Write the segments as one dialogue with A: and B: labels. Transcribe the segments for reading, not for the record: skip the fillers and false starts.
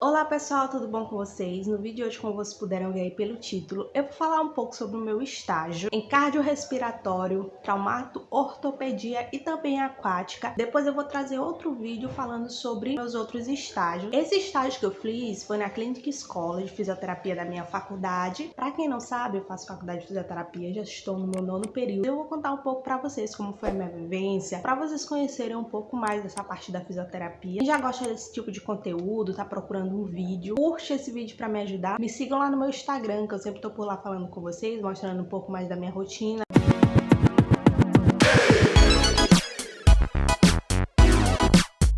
A: Olá pessoal, tudo bom com vocês? No vídeo de hoje, como vocês puderam ver aí pelo título, eu vou falar um pouco sobre o meu estágio em cardiorrespiratório, traumato, ortopedia e também aquática. Depois eu vou trazer outro vídeo falando sobre meus outros estágios. Esse estágio que eu fiz foi na Clinic Escola de Fisioterapia da minha faculdade. Para quem não sabe, eu faço faculdade de fisioterapia, já estou no meu 9º período. Eu vou contar um pouco para vocês como foi a minha vivência, para vocês conhecerem um pouco mais dessa parte da fisioterapia. Quem já gosta desse tipo de conteúdo, tá procurando um vídeo, curte esse vídeo para me ajudar. Me sigam lá no meu Instagram, que eu sempre tô por lá falando com vocês, mostrando um pouco mais da minha rotina.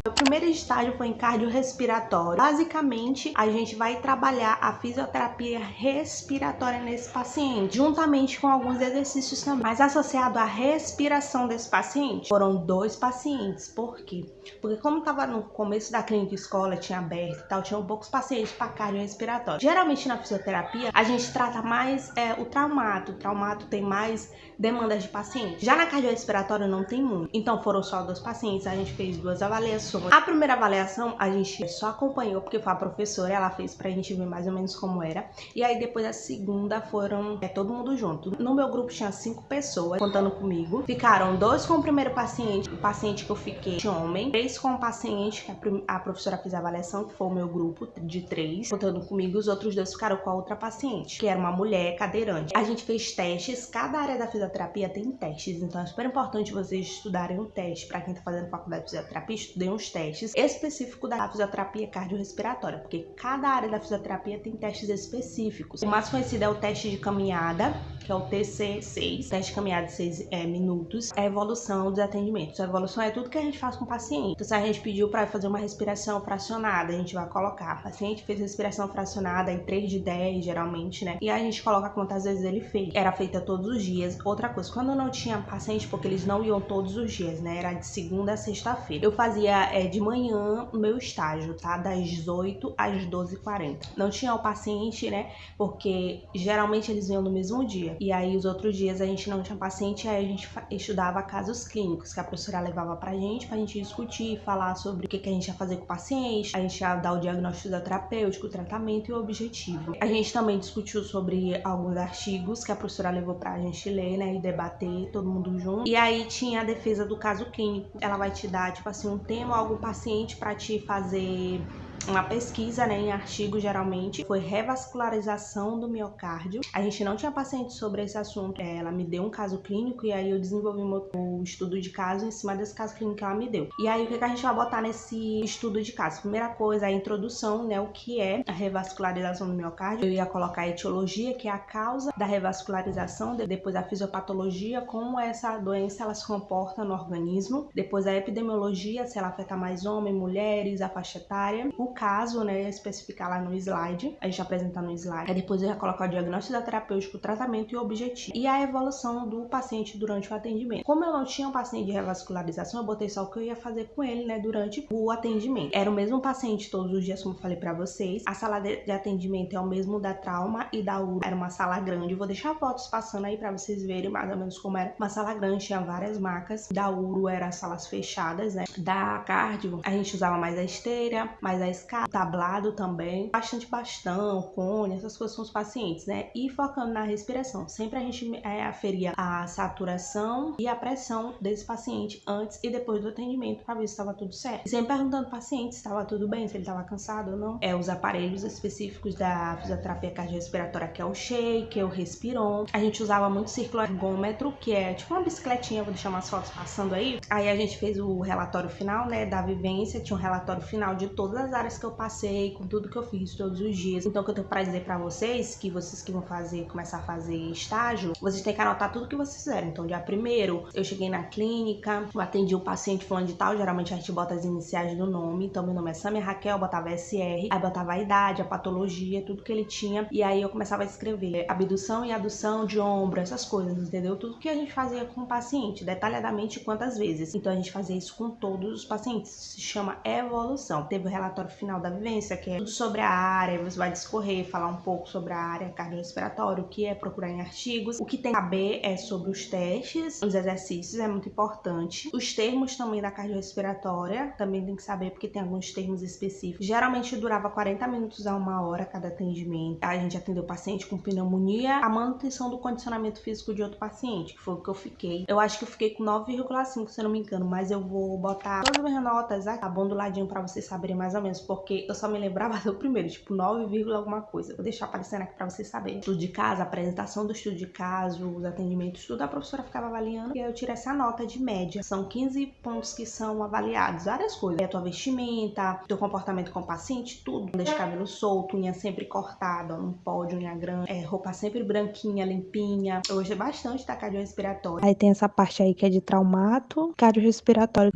A: O primeiro estágio foi em cardiorrespiratório. Basicamente, a gente vai trabalhar a fisioterapia respiratória nesse paciente, juntamente com alguns exercícios também. Mas associado à respiração desse paciente, foram 2 pacientes. Por quê? Porque como estava no começo da clínica escola, tinha aberto e tal, tinham poucos pacientes para cardiorrespiratório. Geralmente na fisioterapia, a gente trata mais o traumato. O traumato tem mais demandas de paciente. Já na cardiorrespiratória não tem muito. Então foram só 2 pacientes, a gente fez 2 avaliações. A primeira avaliação a gente só acompanhou porque foi a professora, ela fez pra gente ver mais ou menos como era. E aí depois a segunda foram todo mundo junto. No meu grupo tinha 5 pessoas contando comigo. Ficaram 2 com o primeiro paciente, o paciente que eu fiquei de homem, 3 com o paciente que a professora fez a avaliação, que foi o meu grupo de 3, contando comigo. Os outros 2 ficaram com a outra paciente, que era uma mulher cadeirante. A gente fez testes, cada área da fisioterapia tem testes, então é super importante vocês estudarem um teste. Para quem tá fazendo faculdade de fisioterapia, estudem uns testes específicos da fisioterapia cardiorrespiratória, porque cada área da fisioterapia tem testes específicos. O mais conhecido é o teste de caminhada, que é o TC6, teste de caminhada de 6 minutos, a evolução dos atendimentos. A evolução é tudo que a gente faz com o paciente. Então, se a gente pediu para fazer uma respiração fracionada, a gente vai colocar. O paciente fez respiração fracionada em 3 de 10, geralmente, né? E a gente coloca quantas vezes ele fez. Era feita todos os dias. Outra coisa, quando eu não tinha paciente, porque eles não iam todos os dias, né? Era de segunda a sexta-feira. Eu fazia de manhã o meu estágio, tá? Das 18 às 12h40. Não tinha o paciente, né? Porque geralmente eles vinham no mesmo dia. E aí os outros dias a gente não tinha paciente, aí a gente estudava casos clínicos, que a professora levava pra gente discutir, falar sobre o que a gente ia fazer com o paciente, a gente ia dar o diagnóstico fisioterapêutico, o tratamento e o objetivo. A gente também discutiu sobre alguns artigos que a professora levou pra gente ler, né, e debater todo mundo junto. E aí tinha a defesa do caso clínico. Ela vai te dar, tipo assim, um tema ou algum paciente pra te fazer uma pesquisa, né, em artigo, geralmente foi revascularização do miocárdio. A gente não tinha paciente sobre esse assunto. Ela me deu um caso clínico e aí eu desenvolvi o estudo de caso em cima desse caso clínico que ela me deu. E aí o que a gente vai botar nesse estudo de caso? Primeira coisa, a introdução, né, o que é a revascularização do miocárdio. Eu ia colocar a etiologia, que é a causa da revascularização, depois a fisiopatologia, como essa doença ela se comporta no organismo, depois a epidemiologia, se ela afeta mais homens, mulheres, a faixa etária, o caso, né, especificar lá no slide, a gente apresenta no slide. Aí depois eu ia colocar o diagnóstico terapêutico, o tratamento e o objetivo. E a evolução do paciente durante o atendimento. Como eu não tinha um paciente de revascularização, eu botei só o que eu ia fazer com ele, né, durante o atendimento. Era o mesmo paciente todos os dias, como eu falei pra vocês. A sala de atendimento é o mesmo da trauma e da uro. Era uma sala grande. Eu vou deixar fotos passando aí pra vocês verem mais ou menos como era. Uma sala grande, tinha várias macas. Da uro eram salas fechadas, né. Da cardio, a gente usava mais a esteira, mais a escada, tablado também, bastante bastão, cone, essas coisas com os pacientes, né? E focando na respiração. Sempre a gente aferia a saturação e a pressão desse paciente antes e depois do atendimento para ver se estava tudo certo. E sempre perguntando ao paciente se estava tudo bem, se ele estava cansado ou não. Os aparelhos específicos da fisioterapia cardiorrespiratória, que é o Shake, o Respiron. A gente usava muito círculo ergômetro, que é tipo uma bicicletinha, vou deixar umas fotos passando aí. Aí a gente fez o relatório final, né, da vivência, tinha um relatório final de todas as áreas que eu passei, com tudo que eu fiz todos os dias. Então, o que eu tenho pra dizer pra vocês, que vocês que vão começar a fazer estágio, vocês têm que anotar tudo que vocês fizeram. Então, dia 1º, eu cheguei na clínica, eu atendi o paciente fulano de tal, geralmente a gente bota as iniciais do nome. Então, meu nome é Samia Raquel, eu botava SR, aí botava a idade, a patologia, tudo que ele tinha. E aí eu começava a escrever abdução e adução de ombro, essas coisas, entendeu? Tudo que a gente fazia com o paciente, detalhadamente quantas vezes. Então, a gente fazia isso com todos os pacientes. Se chama evolução. Teve o relatório final da vivência, que é tudo sobre a área. Você vai discorrer, falar um pouco sobre a área cardiorrespiratória, o que é procurar em artigos, o que tem que saber é sobre os testes, os exercícios, é muito importante. Os termos também da cardiorrespiratória, também tem que saber, porque tem alguns termos específicos. Geralmente durava 40 minutos a 1 hora cada atendimento. A gente atendeu o paciente com pneumonia, a manutenção do condicionamento físico de outro paciente, que foi o que eu fiquei. Eu acho que eu fiquei com 9,5, se eu não me engano, mas eu vou botar todas as minhas notas aqui, tá bom, do ladinho pra vocês saberem mais ou menos, porque eu só me lembrava do primeiro, tipo 9, alguma coisa. Vou deixar aparecendo aqui pra vocês saberem. Estudo de caso, apresentação do estudo de caso, os atendimentos, tudo a professora ficava avaliando e aí eu tirei essa nota de média. São 15 pontos que são avaliados, várias coisas. É a tua vestimenta, teu comportamento com o paciente, tudo. Deixa cabelo solto, unha sempre cortada, não pode unha grande, roupa sempre branquinha, limpinha. Eu gostei bastante da cardiorrespiratória. Aí tem essa parte aí que é de traumato, cardiorrespiratório.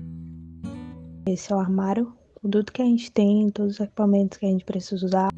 A: Esse é o armário, com tudo que a gente tem, todos os equipamentos que a gente precisa usar.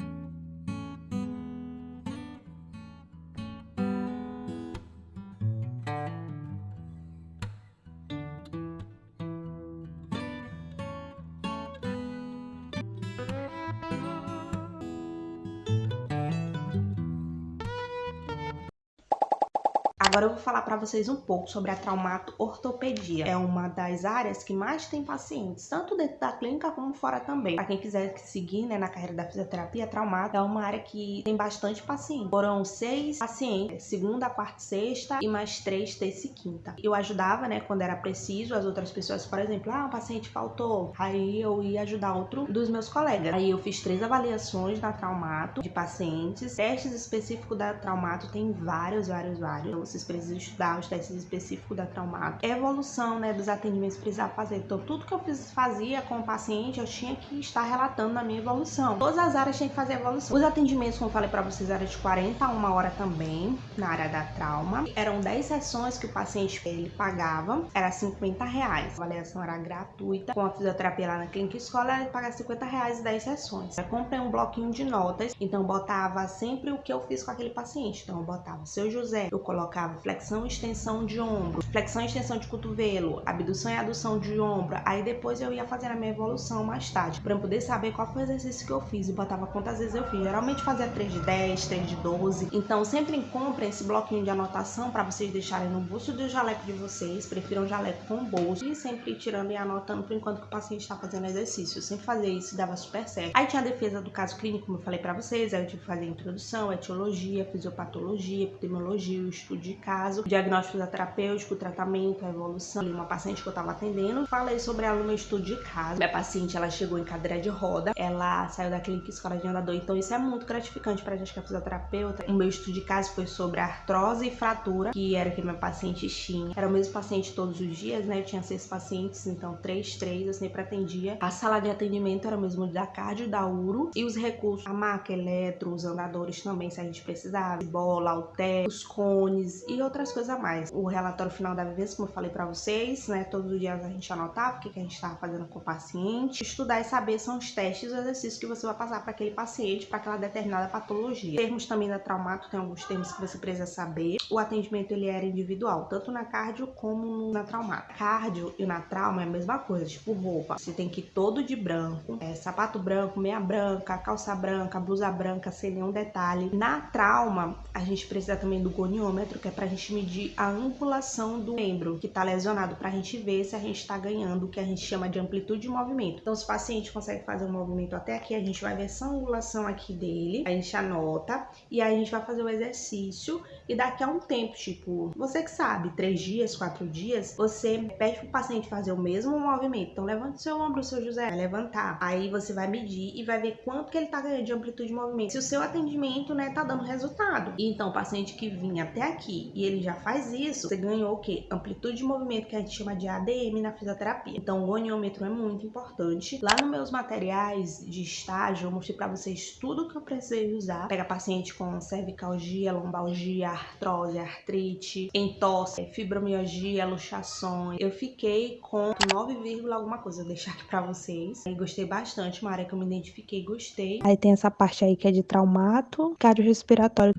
A: Agora eu vou falar para vocês um pouco sobre a traumato-ortopedia. É uma das áreas que mais tem pacientes, tanto dentro da clínica como fora também. Para quem quiser seguir, né, na carreira da fisioterapia, traumato é uma área que tem bastante paciente. Foram 6 pacientes, segunda, quarta e sexta, e mais 3, terça e quinta. Eu ajudava, né, quando era preciso, as outras pessoas, por exemplo, um paciente faltou, aí eu ia ajudar outro dos meus colegas. Aí eu fiz 3 avaliações na traumato de pacientes. Testes específicos da traumato tem vários. Então, vocês precisam estudar os testes específicos da traumato. Evolução, né, dos atendimentos precisava fazer. Então, tudo que eu fazia com o paciente, eu tinha que estar relatando na minha evolução. Todas as áreas tinham que fazer evolução. Os atendimentos, como eu falei pra vocês, eram de 40 a 1 hora também, na área da trauma. Eram 10 sessões que o paciente, ele pagava, era R$50. A avaliação era gratuita. Com a fisioterapia lá na clínica escola, ele pagava R$50 e 10 sessões. Eu comprei um bloquinho de notas, então botava sempre o que eu fiz com aquele paciente. Então, eu botava seu José, eu colocava flexão e extensão de ombro, flexão e extensão de cotovelo, abdução e adução de ombro. Aí depois eu ia fazendo a minha evolução mais tarde, para eu poder saber qual foi o exercício que eu fiz e botava quantas vezes eu fiz. Geralmente fazia 3 de 10, 3 de 12. Então sempre comprem esse bloquinho de anotação para vocês deixarem no bolso do jaleco de vocês. Prefiram jaleco com bolso e sempre tirando e anotando por enquanto que o paciente está fazendo exercício. Eu sempre fazia isso e dava super certo. Aí tinha a defesa do caso clínico, como eu falei para vocês. Aí eu tive que fazer a introdução, etiologia, fisiopatologia, epidemiologia, o estudo de caso, diagnóstico terapêutico, tratamento, a evolução. Uma paciente que eu estava atendendo, falei sobre ela no meu estudo de caso. Minha paciente, ela chegou em cadeira de roda, ela saiu da clínica escola de andador, então isso é muito gratificante pra gente que é fisioterapeuta. O meu estudo de caso foi sobre artrose e fratura, que era o que minha paciente tinha. Era o mesmo paciente todos os dias, né? Eu tinha 6 pacientes, então 3, eu sempre atendia. A sala de atendimento era o mesmo da cardio e da uro, e os recursos, a maca, eletro, os andadores também, se a gente precisava, bola, halter, os cones e outras coisas a mais. O relatório final da vivência, como eu falei pra vocês, né? Todos os dias a gente anotava o que a gente estava fazendo com o paciente. Estudar e saber são os testes e os exercícios que você vai passar para aquele paciente, para aquela determinada patologia. Termos também da traumato, tem alguns termos que você precisa saber. O atendimento, ele era individual, tanto na cardio como na traumato. Cardio e na trauma é a mesma coisa, tipo roupa. Você tem que ir todo de branco, sapato branco, meia branca, calça branca, blusa branca, sem nenhum detalhe. Na trauma, a gente precisa também do goniômetro, que é pra gente medir a angulação do membro que tá lesionado, pra gente ver se a gente tá ganhando o que a gente chama de amplitude de movimento. Então, se o paciente consegue fazer um movimento até aqui, a gente vai ver essa angulação aqui dele, a gente anota e aí a gente vai fazer o exercício e daqui a um tempo, tipo, você que sabe, 3 dias, 4 dias, você pede pro paciente fazer o mesmo movimento. Então, levanta o seu ombro, seu José, vai levantar. Aí você vai medir e vai ver quanto que ele tá ganhando de amplitude de movimento. Se o seu atendimento, né, tá dando resultado. E então, o paciente que vinha até aqui e ele já faz isso, você ganhou o quê? Amplitude de movimento, que a gente chama de ADM na fisioterapia. Então, o goniômetro é muito importante. Lá nos meus materiais de estágio, eu mostrei pra vocês tudo que eu precisei usar. Pega paciente com cervicalgia, lombalgia, artrose, artrite, entorse, fibromialgia, luxações. Eu fiquei com 9, alguma coisa. Vou deixar aqui pra vocês. E gostei bastante, uma área que eu me identifiquei, gostei. Aí tem essa parte aí que é de traumato, cardiorrespiratório.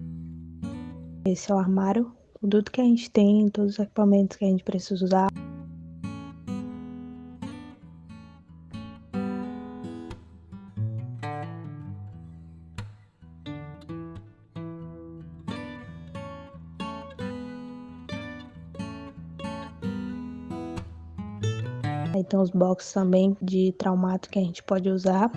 A: Esse é o armário, com tudo que a gente tem, todos os equipamentos que a gente precisa usar. Aí tem os boxes também de traumato que a gente pode usar.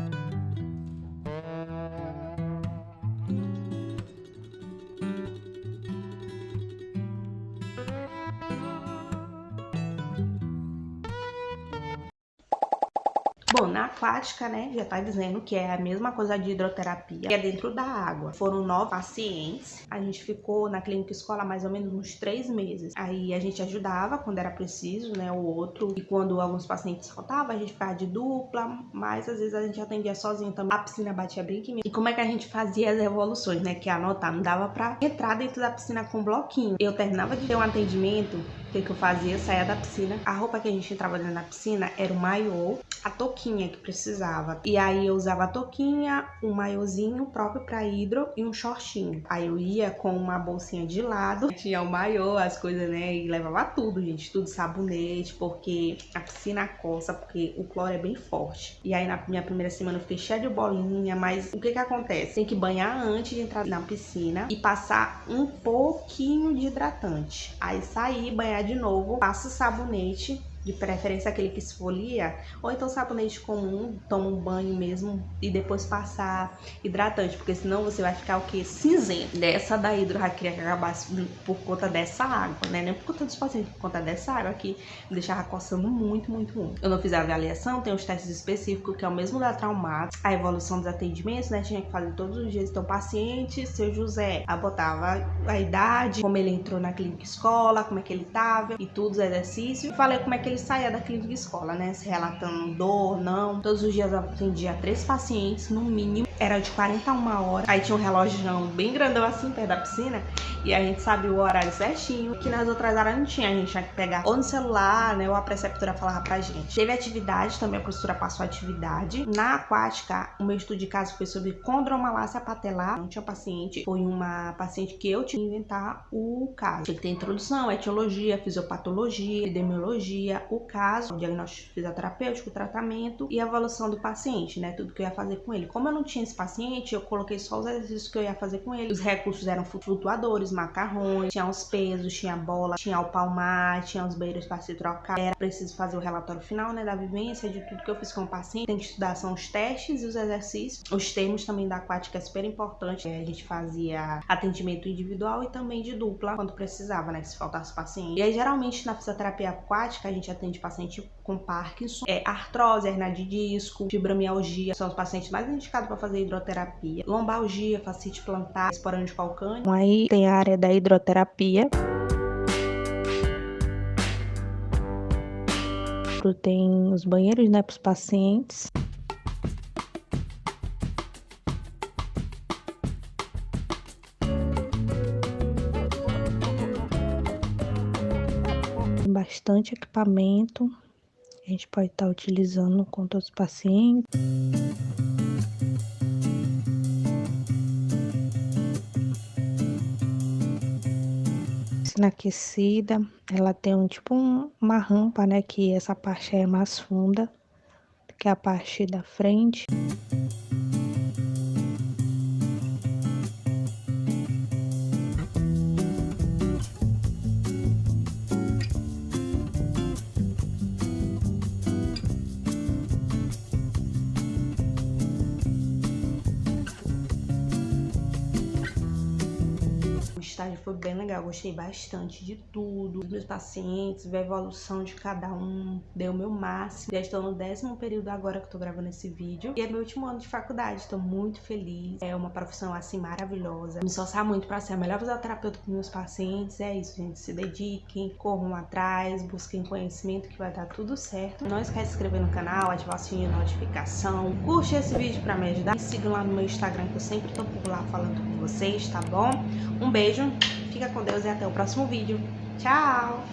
A: Bom, na aquática, né, já tá dizendo que é a mesma coisa de hidroterapia, que é dentro da água. Foram 9 pacientes, a gente ficou na clínica escola mais ou menos uns 3 meses. Aí a gente ajudava quando era preciso, né, o outro. E quando alguns pacientes faltavam, a gente ficava de dupla, mas às vezes a gente atendia sozinho também. A piscina batia bem que mesmo. E como é que a gente fazia as evoluções, né, que anotar, não dava pra entrar dentro da piscina com bloquinho. Eu terminava de ter um atendimento, o que eu fazia? Eu saía da piscina, a roupa que a gente entrava dentro da piscina era o maiô, a touquinha que precisava. E aí eu usava a touquinha, um maiôzinho próprio pra hidro e um shortinho. Aí eu ia com uma bolsinha de lado, tinha o maiô, as coisas, né, e levava tudo, gente, tudo sabonete, porque a piscina coça, porque o cloro é bem forte. E aí na minha primeira semana eu fiquei cheia de bolinha, mas o que que acontece? Tem que banhar antes de entrar na piscina e passar um pouquinho de hidratante. Aí sair, banhar de novo, passa o sabonete, de preferência aquele que esfolia, ou então sabonete comum, toma um banho mesmo e depois passar hidratante, porque senão você vai ficar o que? Cinzento. Dessa da hidro já queria que acabasse por conta dessa água, né? Nem por conta dos pacientes, por conta dessa água que me deixava coçando muito. Eu não fiz a avaliação, tem os testes específicos, que é o mesmo da traumato, a evolução dos atendimentos, né? Tinha que fazer todos os dias. Então, paciente, seu José, aí botava a idade, como ele entrou na clínica escola, como é que ele tava e tudo, os exercícios. Falei como é que ele saía da clínica escola, né? Se relatando dor, não. Todos os dias eu atendia 3 pacientes, no mínimo. Era de 40 a 1 hora. Aí tinha um relógio bem grandão assim, perto da piscina. E a gente sabia o horário certinho. Que nas outras áreas não tinha. A gente tinha que pegar ou no celular, né? Ou a preceptora falava pra gente. Teve atividade também, a professora passou atividade. Na aquática, o meu estudo de caso foi sobre condromalácia patelar. Não tinha paciente. Foi uma paciente que eu tinha que inventar o caso. Tinha que ter introdução, etiologia, fisiopatologia, epidemiologia, o caso, o diagnóstico fisioterapêutico, o tratamento e a evolução do paciente, né? Tudo que eu ia fazer com ele. Como eu não tinha esse paciente, eu coloquei só os exercícios que eu ia fazer com ele. Os recursos eram flutuadores, macarrões, tinha os pesos, tinha a bola, tinha o palmar, tinha os banheiros para se trocar. Era preciso fazer o relatório final, né, da vivência, de tudo que eu fiz com o paciente. Tem que estudar, são os testes e os exercícios. Os termos também da aquática é super importante. A gente fazia atendimento individual e também de dupla, quando precisava, né, se faltasse paciente. E aí, geralmente, na fisioterapia aquática, a gente atende paciente com Parkinson, artrose, hernia de disco, fibromialgia, são os pacientes mais indicados para fazer hidroterapia, lombalgia, fascite plantar, esporânico calcâneo. Aí tem a área da hidroterapia. Tem os banheiros, né, para os pacientes. Tem bastante equipamento. A gente pode estar utilizando com todos os pacientes. Piscina aquecida, ela tem uma rampa, né, que essa parte é mais funda do que a parte da frente. Foi bem legal, gostei bastante de tudo, dos meus pacientes, ver a evolução de cada um, dei o meu máximo. Já estou no 10º período agora que eu tô gravando esse vídeo e é meu último ano de faculdade, estou muito feliz, é uma profissão assim maravilhosa, me esforçar muito para ser a melhor fisioterapeuta com meus pacientes. É isso, gente, se dediquem, corram atrás, busquem conhecimento que vai dar tudo certo. Não esquece de se inscrever no canal, ativar o sininho de notificação, curte esse vídeo para me ajudar, me sigam lá no meu Instagram que eu sempre tô por lá falando com vocês, tá bom? Um beijo, fica com Deus e até o próximo vídeo. Tchau!